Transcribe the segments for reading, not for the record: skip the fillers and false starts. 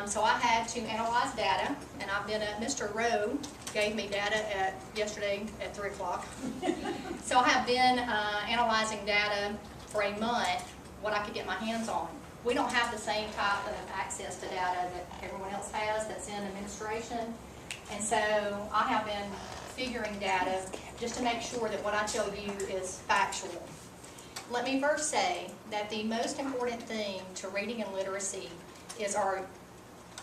So I had to analyze data, and I've been at Mr. Rowe gave me data yesterday at 3 o'clock. So I have been analyzing data for a month, what I could get my hands on. We don't have the same type of access to data that everyone else has that's in administration. And so I have been figuring data just to make sure that what I tell you is factual. Let me first say that the most important thing to reading and literacy is our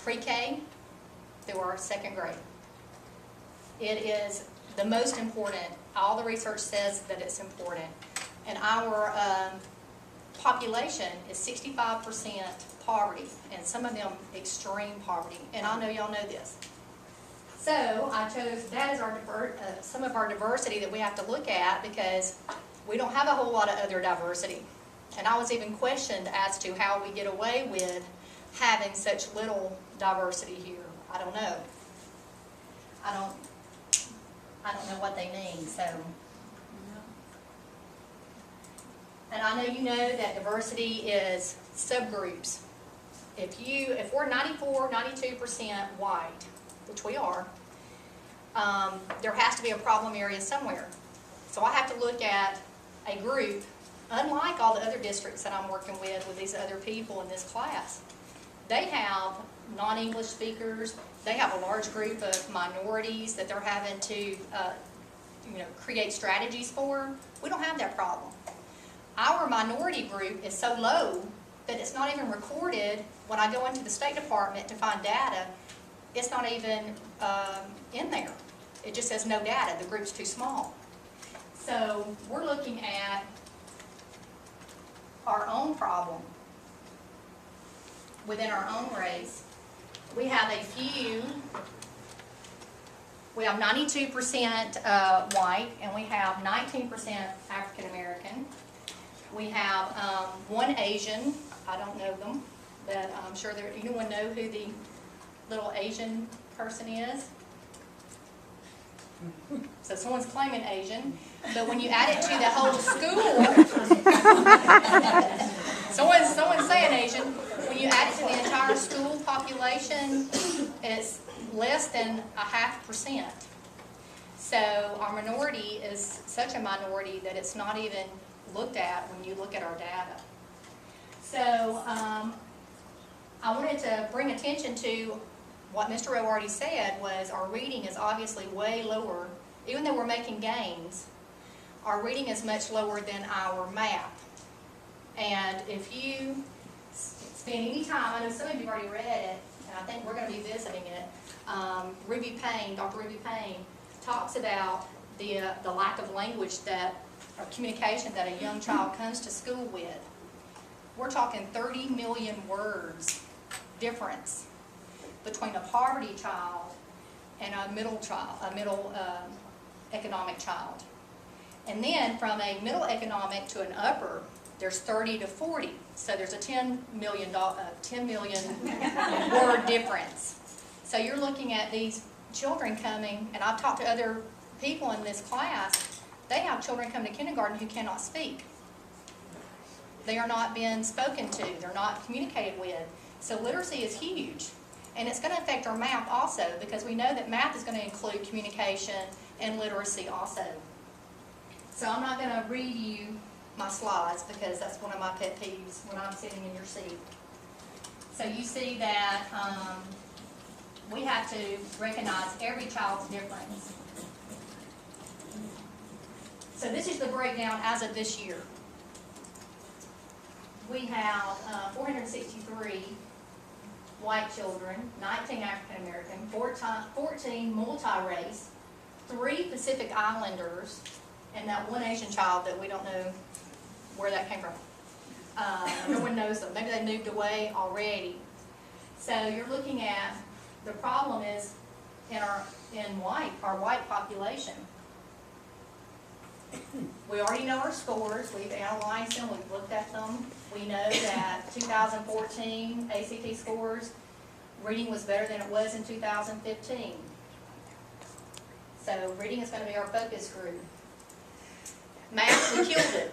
pre-K through our 2nd grade. It is the most important. All the research says that it's important. And our population is 65% poverty, and some of them extreme poverty. And I know y'all know this. So I chose, that is our some of our diversity that we have to look at, because we don't have a whole lot of other diversity. And I was even questioned as to how we get away with having such little diversity here. I don't know. I don't know what they mean, so. And I know you know that diversity is subgroups. If we're 94, 92% white, which we are, there has to be a problem area somewhere. So I have to look at a group, unlike all the other districts that I'm working with these other people in this class. They have non-English speakers. They have a large group of minorities that they're having to create strategies for. We don't have that problem. Our minority group is so low that it's not even recorded. When I go into the State Department to find data, it's not even in there. It just says no data. The group's too small. So we're looking at our own problem within our own race. We have a few. We have 92% white, and we have 19% African American. We have one Asian. I don't know them, but I'm sure anyone know who the little Asian person is? So someone's claiming Asian, but when you add it to the whole school, someone's saying Asian. When you add it to the entire school population, it's less than 0.5%. So our minority is such a minority that it's not even looked at when you look at our data. So I wanted to bring attention to what Mr. Rowe already said, was our reading is obviously way lower. Even though we're making gains, our reading is much lower than our math. And if you spend any time, I know some of you have already read it, and I think we're going to be visiting it. Ruby Payne, Dr. Ruby Payne, talks about the lack of language or communication that a young child comes to school with. We're talking 30 million words difference between a poverty child and a middle economic child. And then from a middle economic to an upper, there's 30 to 40. So there's a 10 million word difference. So you're looking at these children coming, and I've talked to other people in this class, they have children come to kindergarten who cannot speak. They are not being spoken to. They're not communicated with. So literacy is huge. And it's going to affect our math also, because we know that math is going to include communication and literacy also. So I'm not going to read you my slides, because that's one of my pet peeves when I'm sitting in your seat. So you see that we have to recognize every child's difference. So this is the breakdown as of this year. We have 463 white children, 19 African American, 14 multi-race, 3 Pacific Islanders, and that one Asian child that we don't know where that came from. No one knows them. Maybe they moved away already. So you're looking at, the problem is in our white population. We already know our scores. We've analyzed them. We've looked at them. We know that 2014 ACT scores, reading was better than it was in 2015. So reading is going to be our focus group. Math, we killed it.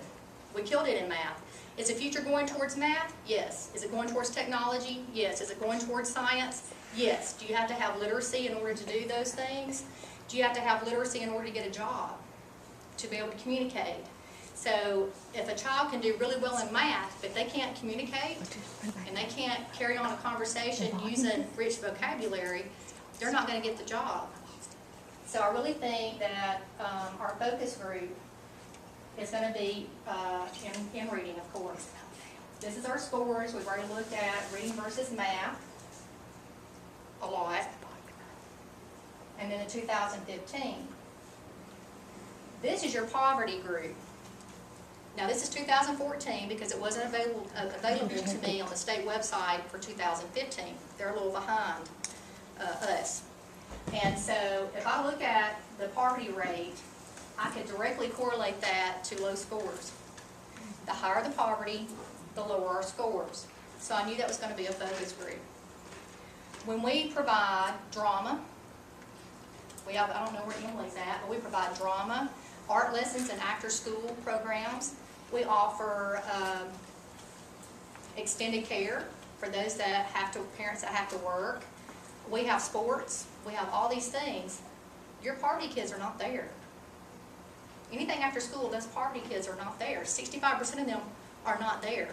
We killed it in math. Is the future going towards math? Yes. Is it going towards technology? Yes. Is it going towards science? Yes. Do you have to have literacy in order to do those things? Do you have to have literacy in order to get a job, to be able to communicate? So if a child can do really well in math, but they can't communicate, and they can't carry on a conversation using rich vocabulary, they're not going to get the job. So I really think that our focus group is going to be in reading, of course. This is our scores. We've already looked at reading versus math a lot. And then in 2015. This is your poverty group. Now this is 2014 because it wasn't available to me on the state website for 2015. They're a little behind us. And so if I look at the poverty rate, I could directly correlate that to low scores. The higher the poverty, the lower our scores. So I knew that was going to be a focus group. When we provide drama, I don't know where Emily's at, but we provide drama, art lessons, and after-school programs. We offer extended care for those that parents that have to work. We have sports. We have all these things. Your poverty kids are not there. Anything after school, those poverty kids are not there. 65% of them are not there.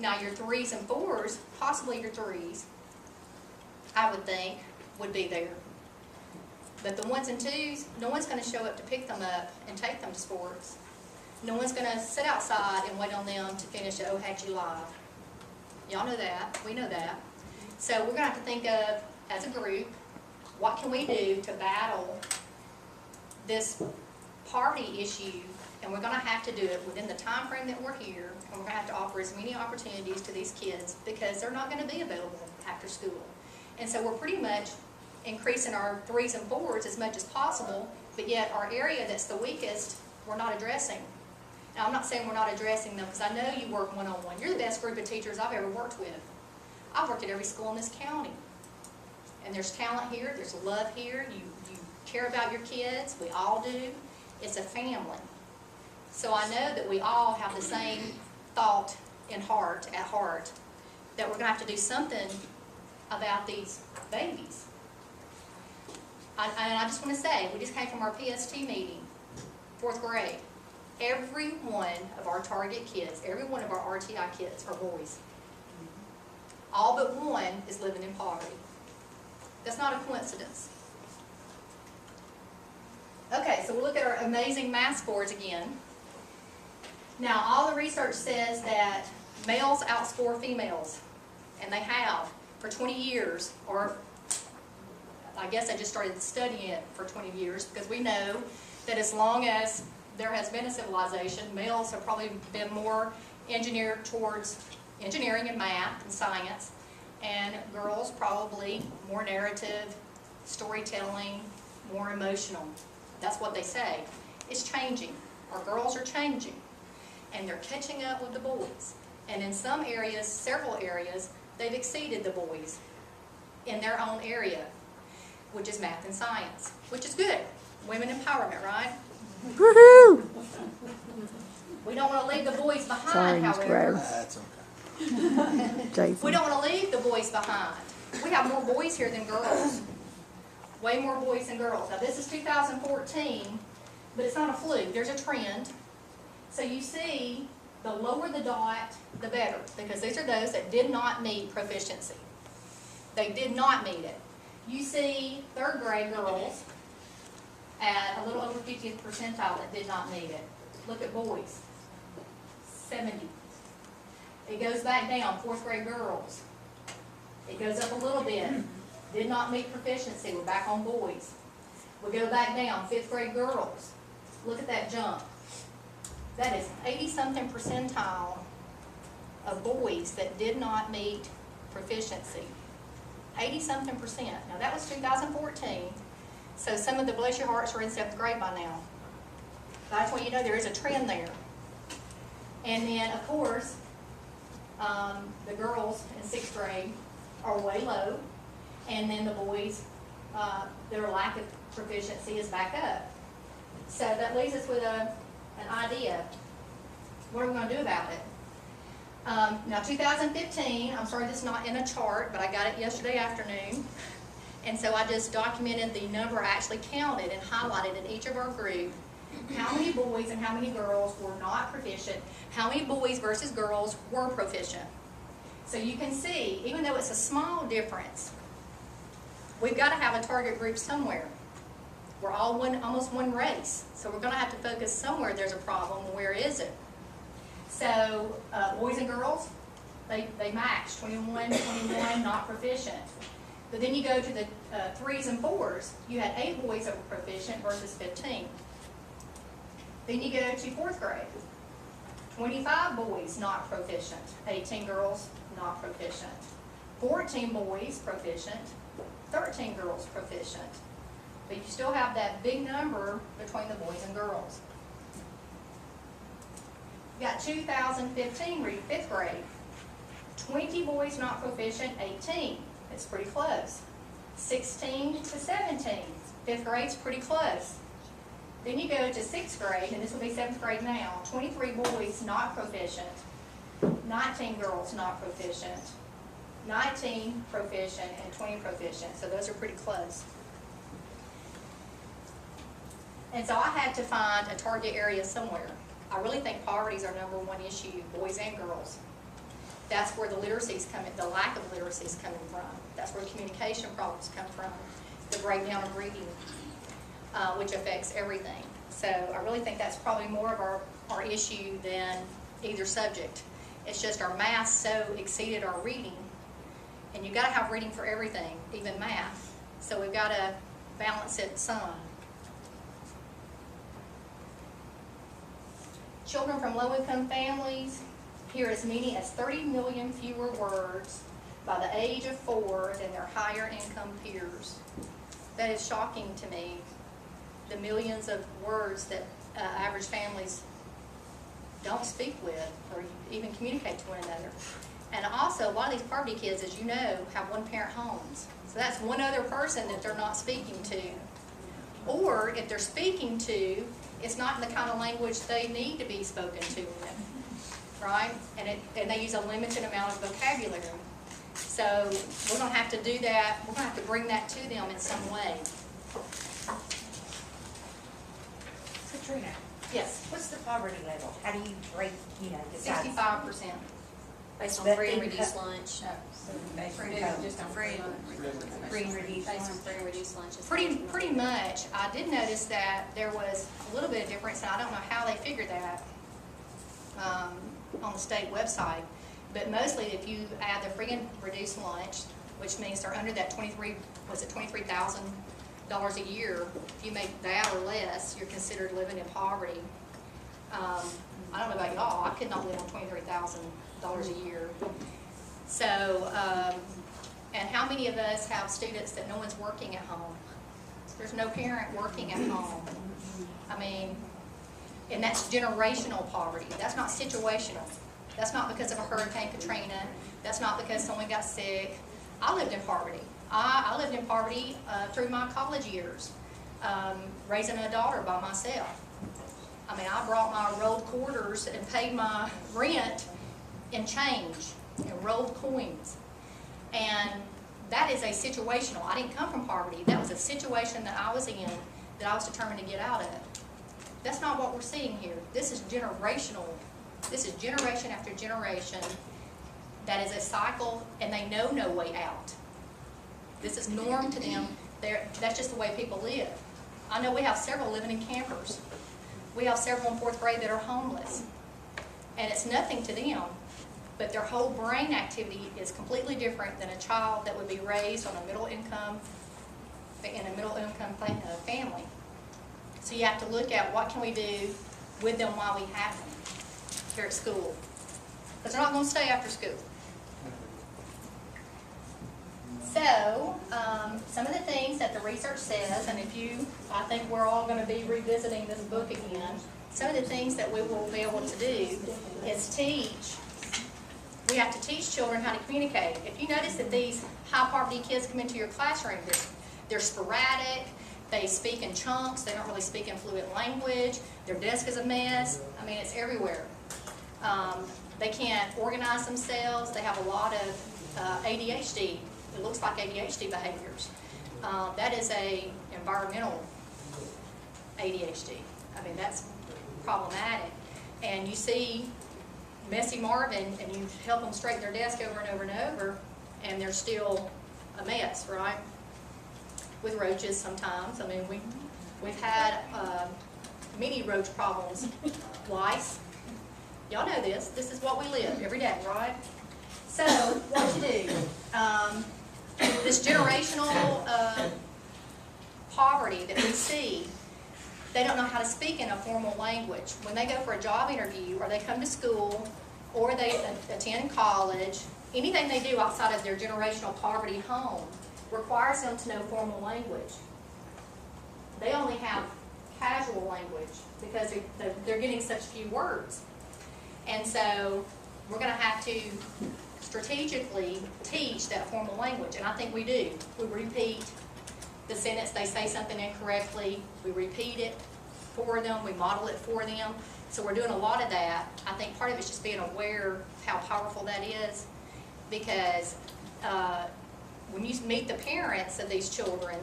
Now your 3s and 4s, possibly your 3s, I would think, would be there. But the 1s and 2s, no one's going to show up to pick them up and take them to sports. No one's going to sit outside and wait on them to finish the Ohatchee Live. Y'all know that. We know that. So we're going to have to think of, as a group, what can we do to battle this poverty issue, and we're going to have to do it within the time frame that we're here, and we're going to have to offer as many opportunities to these kids because they're not going to be available after school. And so we're pretty much increasing our 3s and 4s as much as possible, but yet our area that's the weakest, we're not addressing. Now I'm not saying we're not addressing them because I know you work one-on-one. You're the best group of teachers I've ever worked with. I've worked at every school in this county. And there's talent here, there's love here, you care about your kids, we all do. It's a family. So I know that we all have the same thought at heart, that we're going to have to do something about these babies. And I just want to say, we just came from our PST meeting, 4th grade. Every one of our target kids, every one of our RTI kids are boys. All but one is living in poverty. That's not a coincidence. Okay, so we'll look at our amazing math scores again. Now, all the research says that males outscore females, and they have for 20 years, or I guess I just started studying it for 20 years, because we know that as long as there has been a civilization, males have probably been more engineered towards engineering and math and science, and girls probably more narrative, storytelling, more emotional. That's what they say. It's changing. Our girls are changing, and they're catching up with the boys. And in some areas, several areas, they've exceeded the boys in their own area, which is math and science, which is good. Women empowerment, right? Woohoo! We don't want to leave the boys behind, Sorry, Mr. however. Rose. That's okay. Jason. We don't want to leave the boys behind. We have more boys here than girls. Way more boys than girls. Now this is 2014, but it's not a fluke. There's a trend. So you see, the lower the dot, the better, because these are those that did not meet proficiency. They did not meet it. You see 3rd grade girls at a little over 50th percentile that did not meet it. Look at boys, 70. It goes back down, 4th grade girls. It goes up a little bit. Did not meet proficiency. We're back on boys. We go back down, 5th grade girls. Look at that jump. That is 80-something percentile of boys that did not meet proficiency. 80-something percent. Now that was 2014. So some of the bless your hearts are in 7th grade by now. But I just want you to know there is a trend there. And then, of course, the girls in 6th grade are way low. And then the boys, their lack of proficiency is back up. So that leaves us with an idea. What are we going to do about it? Now 2015, I'm sorry this is not in a chart, but I got it yesterday afternoon. And so I just documented the number I actually counted and highlighted in each of our group. How many boys and how many girls were not proficient, how many boys versus girls were proficient. So you can see, even though it's a small difference, we've got to have a target group somewhere. We're all almost one race, so we're going to have to focus somewhere there's a problem. Where is it? So boys and girls, they match, 21, 21, not proficient. But then you go to the 3s and 4s, you had 8 boys that were proficient versus 15. Then you go to 4th grade, 25 boys not proficient, 18 girls not proficient, 14 boys proficient, 13 girls proficient. But you still have that big number between the boys and girls. You got 2015, read 5th grade, 20 boys not proficient, 18. It's pretty close. 16 to 17, 5th grade's pretty close. Then you go to 6th grade, and this will be 7th grade now, 23 boys not proficient, 19 girls not proficient, 19 proficient, and 20 proficient. So those are pretty close. And so I had to find a target area somewhere. I really think poverty is our #1 issue, boys and girls. That's where the literacy's coming, the lack of literacy is coming from. That's where communication problems come from, the breakdown of reading, which affects everything. So I really think that's probably more of our issue than either subject. It's just our math so exceeded our reading, and you've got to have reading for everything, even math. So we've got to balance it some. Children from low-income families hear as many as 30 million fewer words by the age of 4 than their higher income peers. That is shocking to me, the millions of words that average families don't speak with or even communicate to one another. And also, a lot of these poverty kids, as you know, have one-parent homes. So that's one other person that they're not speaking to. Or if they're speaking to, it's not in the kind of language they need to be spoken to in, right? And they use a limited amount of vocabulary. So we're going to have to do that. We're going to have to bring that to them in some way. Katrina, Yes, what's the poverty level? How do you break, decide? 65%. Based on But free and income- reduced lunch. Just on free and reduced Based on lunch? free and reduced lunch. is Pretty much. I did notice that there was a little bit of difference, and I don't know how they figured that on the state website. But mostly, if you add the free and reduced lunch, which means they're under that $23,000 a year, if you make that or less, you're considered living in poverty. I don't know about y'all, I could not live on $23,000 a year. So, and how many of us have students that no one's working at home? There's no parent working at home. I mean, and that's generational poverty. That's not situational. That's not because of a Hurricane Katrina. That's not because someone got sick. I lived in poverty. I lived in poverty through my college years, raising a daughter by myself. I mean, I brought my rolled quarters and paid my rent in change and rolled coins. And that is a situational. I didn't come from poverty. That was a situation that I was in that I was determined to get out of. That's not what we're seeing here. This is generational. This is generation after generation. That is a cycle, and they know no way out. This is norm to them. That's just the way people live. I know we have several living in campers. We have several in 4th grade that are homeless. And it's nothing to them, but their whole brain activity is completely different than a child that would be raised on a middle income, in a middle income family. So you have to look at what can we do with them while we have them here at school. Because they're not going to stay after school. So, some of the things that the research says, and I think we're all going to be revisiting this book again, some of the things that we will be able to do is teach. We have to teach children how to communicate. If you notice that these high poverty kids come into your classroom, they're sporadic, they speak in chunks, they don't really speak in fluent language, their desk is a mess. I mean, it's everywhere. They can't organize themselves. They have a lot of ADHD. It looks like ADHD behaviors. That is a environmental ADHD. I mean, that's problematic. And you see messy Marvin, and you help them straighten their desk over and over and over, and they're still a mess, right? With roaches sometimes. I mean, we've had many roach problems. Lice. Y'all know this. This is what we live every day, right? So, what to do? This generational poverty that we see, they don't know how to speak in a formal language. When they go for a job interview, or they come to school, or they attend college, anything they do outside of their generational poverty home requires them to know formal language. They only have casual language because they're getting such few words. And so we're going to have to strategically teach that formal language, and I think we do. We repeat the sentence, they say something incorrectly, we repeat it for them, we model it for them. So we're doing a lot of that. I think part of it's just being aware of how powerful that is, because when you meet the parents of these children,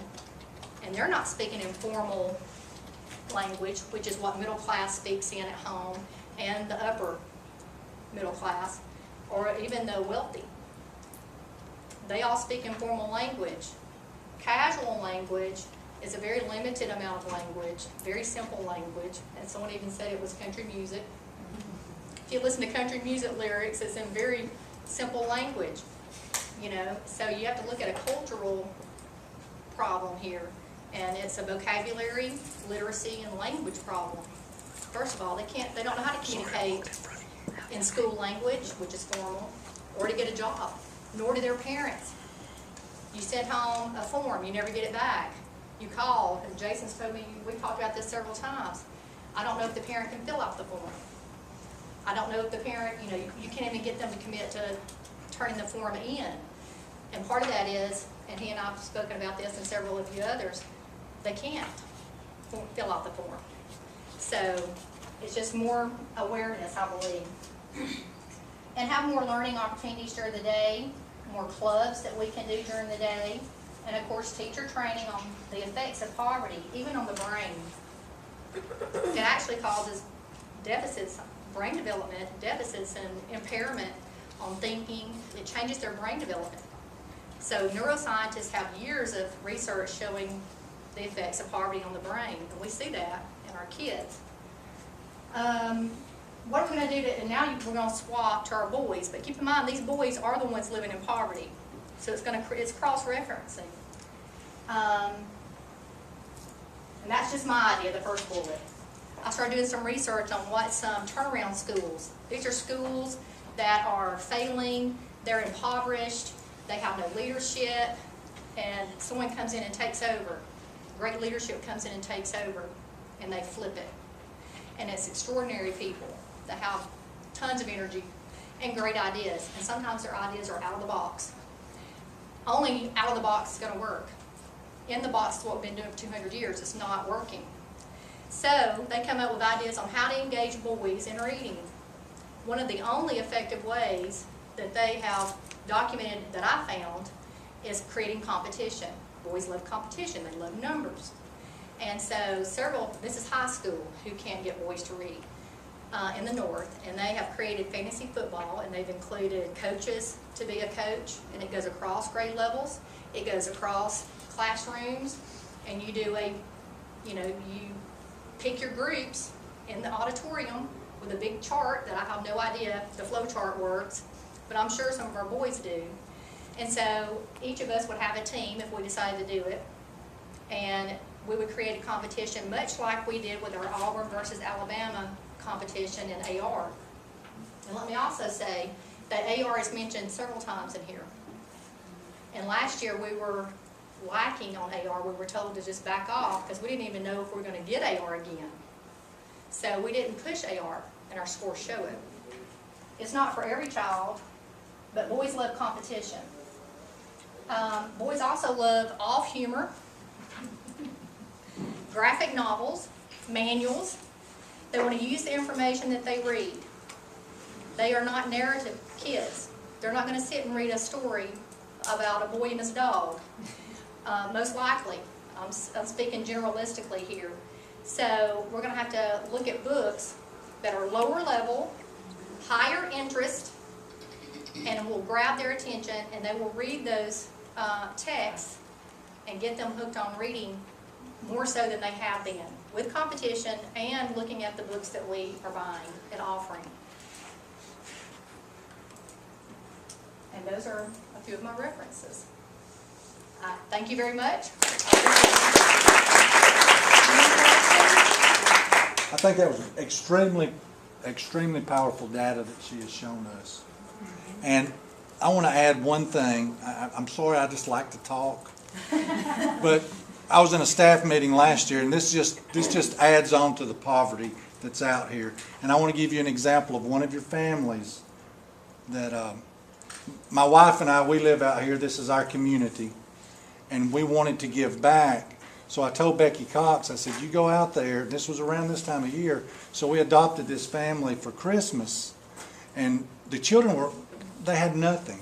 and they're not speaking in formal language, which is what middle class speaks in at home, and the upper middle class, or even the wealthy. They all speak in formal language. Casual language is a very limited amount of language, very simple language, and someone even said it was country music. If you listen to country music lyrics, it's in very simple language, you know. So you have to look at a cultural problem here, and it's a vocabulary, literacy, and language problem. First of all, they don't know how to communicate in school language, which is formal, or to get a job, nor do their parents. You send home a form, you never get it back. You call, and Jason's told me, we talked about this several times. I don't know if the parent can fill out the form. I don't know if the parent, you know, you can't even get them to commit to turning the form in. And part of that is, and he and I have spoken about this and several of you others, they can't fill out the form. So it's just more awareness, I believe. And have more learning opportunities during the day, more clubs that we can do during the day, and of course teacher training on the effects of poverty, even on the brain. It actually causes deficits, brain development, deficits and impairment on thinking. It changes their brain development. So neuroscientists have years of research showing the effects of poverty on the brain, and we see that in our kids. What are we going to do and now we're going to swap to our boys, but keep in mind these boys are the ones living in poverty, so it's cross-referencing. And that's just my idea, the first bullet. I started doing some research on what some turnaround schools. These are schools that are failing, they're impoverished, they have no leadership, and someone comes in and takes over. Great leadership comes in and takes over, and they flip it. And it's extraordinary people that have tons of energy and great ideas, and sometimes their ideas are out of the box. Only out of the box is going to work. In the box is what we've been doing for 200 years. It's not working. So they come up with ideas on how to engage boys in reading. One of the only effective ways that they have documented that I found is creating competition. Boys love competition. They love numbers. And so this is high school who can't get boys to read in the north, and they have created fantasy football, and they've included coaches to be a coach, and it goes across grade levels, it goes across classrooms, and you do you pick your groups in the auditorium with a big chart that I have no idea if the flow chart works, but I'm sure some of our boys do. And so each of us would have a team if we decided to do it, and we would create a competition much like we did with our Auburn versus Alabama competition in AR. And let me also say that AR is mentioned several times in here. And last year we were lacking on AR. We were told to just back off because we didn't even know if we were going to get AR again. So we didn't push AR, and our scores show it. It's not for every child, but boys love competition. Boys also love off humor, graphic novels, manuals. They want to use the information that they read. They are not narrative kids. They're not going to sit and read a story about a boy and his dog, most likely. I'm speaking generalistically here. So we're going to have to look at books that are lower level, higher interest, and will grab their attention, and they will read those texts and get them hooked on reading more so than they have been, with competition and looking at the books that we are buying and offering. And those are a few of my references. Thank you very much. I think that was extremely powerful data that she has shown us. And I want to add one thing. I'm sorry, I just like to talk. But I was in a staff meeting last year, and this just adds on to the poverty that's out here. And I want to give you an example of one of your families that my wife and I, we live out here. This is our community. And we wanted to give back. So I told Becky Cox, I said, you go out there. This was around this time of year. So we adopted this family for Christmas. And the children they had nothing.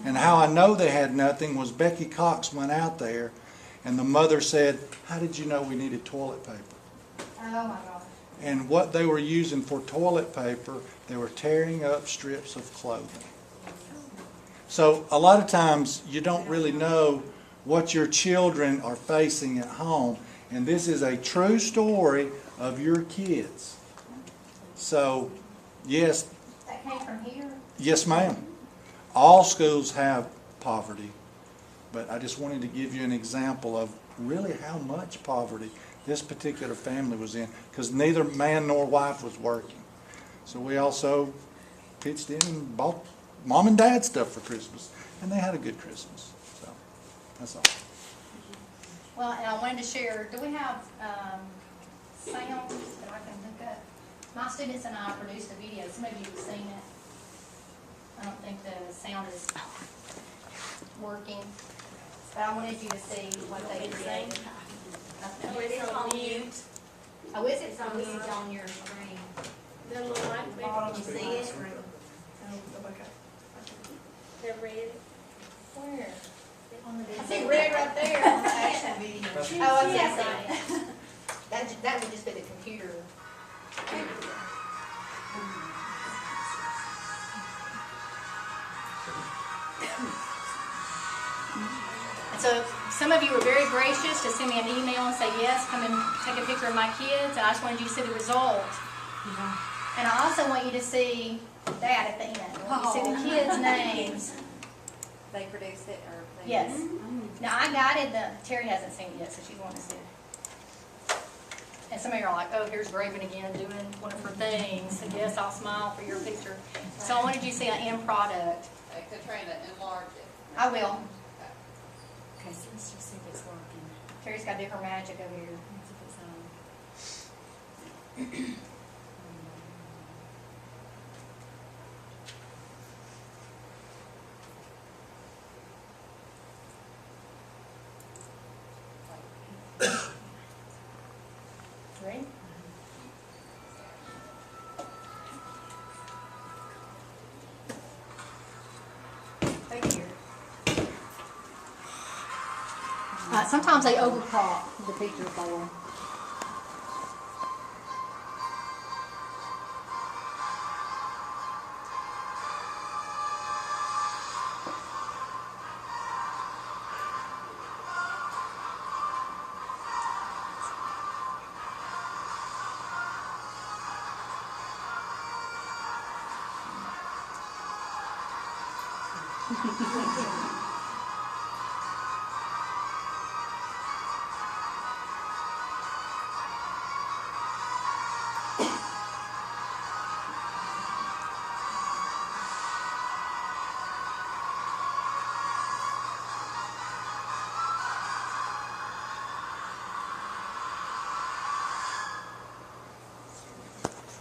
And how I know they had nothing was Becky Cox went out there and the mother said, how did you know we needed toilet paper? Oh my gosh. And what they were using for toilet paper, they were tearing up strips of clothing. So a lot of times you don't really know what your children are facing at home. And this is a true story of your kids. So, yes. That came from here? Yes, ma'am. All schools have poverty. But I just wanted to give you an example of really how much poverty this particular family was in. Because neither man nor wife was working. So we also pitched in and bought mom and dad stuff for Christmas. And they had a good Christmas. So that's all. Well, and I wanted to share, do we have sound that I can look up? My students and I produced a video. Some of you have seen it. I don't think the sound is working. But I wanted you to see what they did. It's on mute. Oh, is it? It's on mute on your screen. The little light bit. Bottom, you see it? The red. Where? On the I see red right there. action video. Oh, I see it. That would just be the computer. And so some of you were very gracious to send me an email and say, yes, come and take a picture of my kids. And I just wanted you to see the result. And I also want you to see that at the end. I want you to see the kids' names. They produced it, or they... Yes. Now, I guided Terry hasn't seen it yet, so she's wanting to see it. And some of you are like, oh, here's Graben again doing one of her things. And yes, I'll smile for your picture. So I wanted you to see an end product. Katrina, enlarge it. I will. Okay, so let's just see if it's working. Terry's got to do her magic over here. Let's see if it's on. Ready? Thank you. Sometimes they overcrop the picture for them.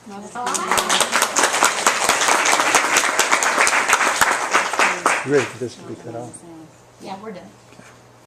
That's all I have. You ready for this to be cut off? Yeah, we're done.